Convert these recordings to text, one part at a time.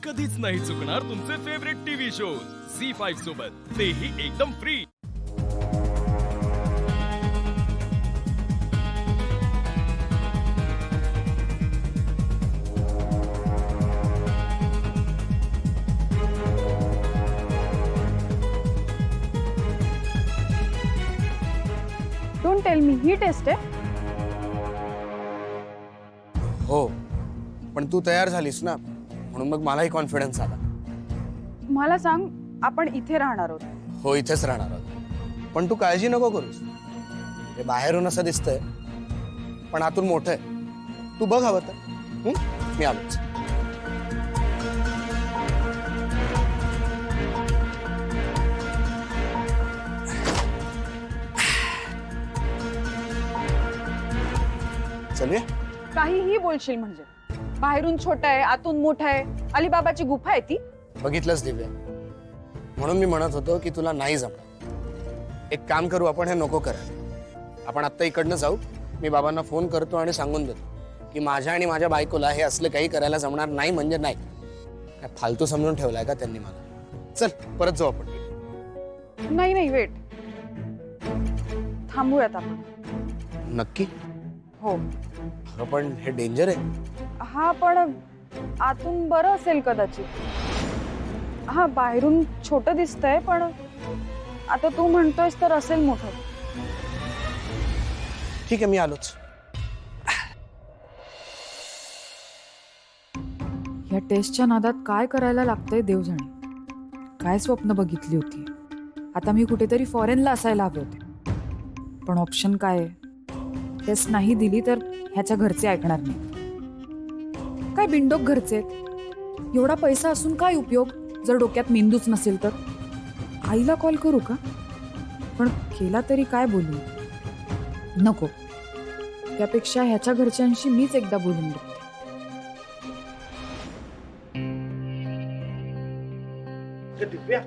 कधीच नाही चुकणार तुमचे फेवरेट टीव्ही शोज झी5 सोबत, तेही एकदम free. Don't tell me he test आहे। हो, पण तू तयार झालीस ना, म्हणून मग मलाही कॉन्फिडन्स आला। मला सांग, आपण इथे राहणार आहोत? हो, इथेच राहणार आहोत, पण तू काळजी नको करूस। हे बाहेरून असं दिसतंय, पण आतून मोठं आहे। तू बघ हवं तर। मी आलोच। चलूया। काहीही बोलशील म्हणजे? बाहेरून छोटा आहे, आतून मोठा आहे, अलिबाबाची गुफा आहे ती? बघितलंच दिव्या, म्हणून मी म्हणत होतो की तुला नाही जमणार। एक काम करू, आपण हे नको करा। आपण आत्ता इकडनं जाऊ, मी बाबांना फोन करतो आणि सांगून देतो की माझ्या आणि माझ्या बायकोला हे असलं काही करायला जमणार नाही, म्हणजे नाही। काय फालतू समजून ठेवलाय का त्यांनी मला? चल परत जाऊ आपण। नाही नाही, वेट, थांबूयात आपण। नक्की? हो। अगं पण हे डेंजर आहे। हा, पण आतून बरं असेल कदाचित। हा, बाहेरून छोटं दिसतंय, पण आता तू म्हणतोयस तर असेल मोठं। ठीक आहे, मी आलोच। या टेस्टच्या नादात काय करायला लागतंय देव जाणे। काय स्वप्न बघितली होती। आता मी कुठेतरी फॉरेनला असायला हवे होते, पण ऑप्शन काय आहे? टेस्ट नाही दिली तर ह्याच्या घरचे ऐकणार नाही। काय बिंडोक घरचे आहेत। एवढा पैसा असून काय उपयोग जर डोक्यात मेंदूच नसेल तर? आईला कॉल करू का? पण केला तरी काय बोलू? नको, त्यापेक्षा ह्याच्या घरच्यांशी मीच एकदा बोलून बघते। दिव्या,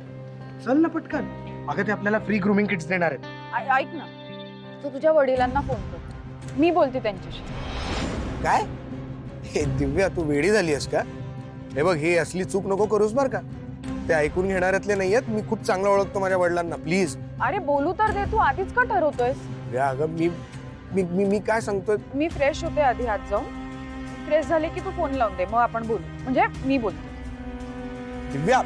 चल ना पटकन। अगं ते आपल्याला फ्री ग्रूमिंग किट्स देणार आहेत। ऐक ना, तू तुझ्या वडिलांना फोन कर, मी बोलते त्यांच्याशी। काय? हे दिव्या, तू वेडी झाली आहेस का? हे बघ, ही असली चूक नको करूस बर का। ते ऐकून घेणाऱ्यातले नाहीयेत। मी खूप चांगलं ओळखतो माझ्या वडिलांना, प्लीज। अरे बोलू तर दे, तू आधीच का ठरवतोयस? अगं मी मी मी मी काय सांगतोय? मी फ्रेश होते आधी, हात जाऊन फ्रेश झाले की तू फोन लावून दे, मग आपण बोलू। म्हणजे मी बोलते। दिव्या,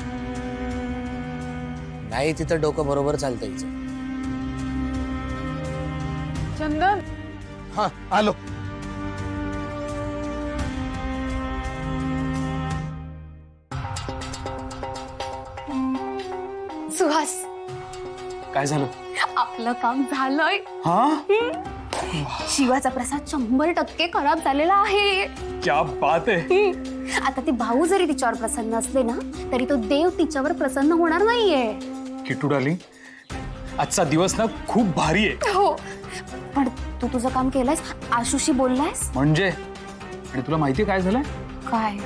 नाही तिथं डोकं बरोबर चालतं हिचं। चंदन, हा, आलो। सुहास, काय झालं? आपलं काम झालंय। हाँ? शिवाचा प्रसाद 100% खराब झालेला आहे। क्या बात है। आता ते भाऊ जरी तिच्यावर प्रसन्न असले ना, तरी तो देव तिच्यावर प्रसन्न होणार नाहीये। किट्टू डार्लिंग, आजचा दिवस ना खूप भारी आहे। हो, पण तू तुझं काम केलंयस? आशुशी बोललायस? म्हणजे आणि तुला माहिती काय झालंय? काय?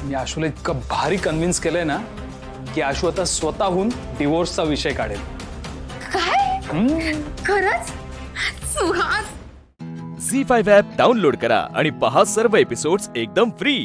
मी आशूला इतकं भारी कन्व्हिन्स केलंय ना की आशू आता स्वतःहून डिवोर्सचा विषय काढेल। काय? खरंच? सुहास, झी5 ॲप डाउनलोड करा आणि पहा सर्व एपिसोड्स एकदम फ्री।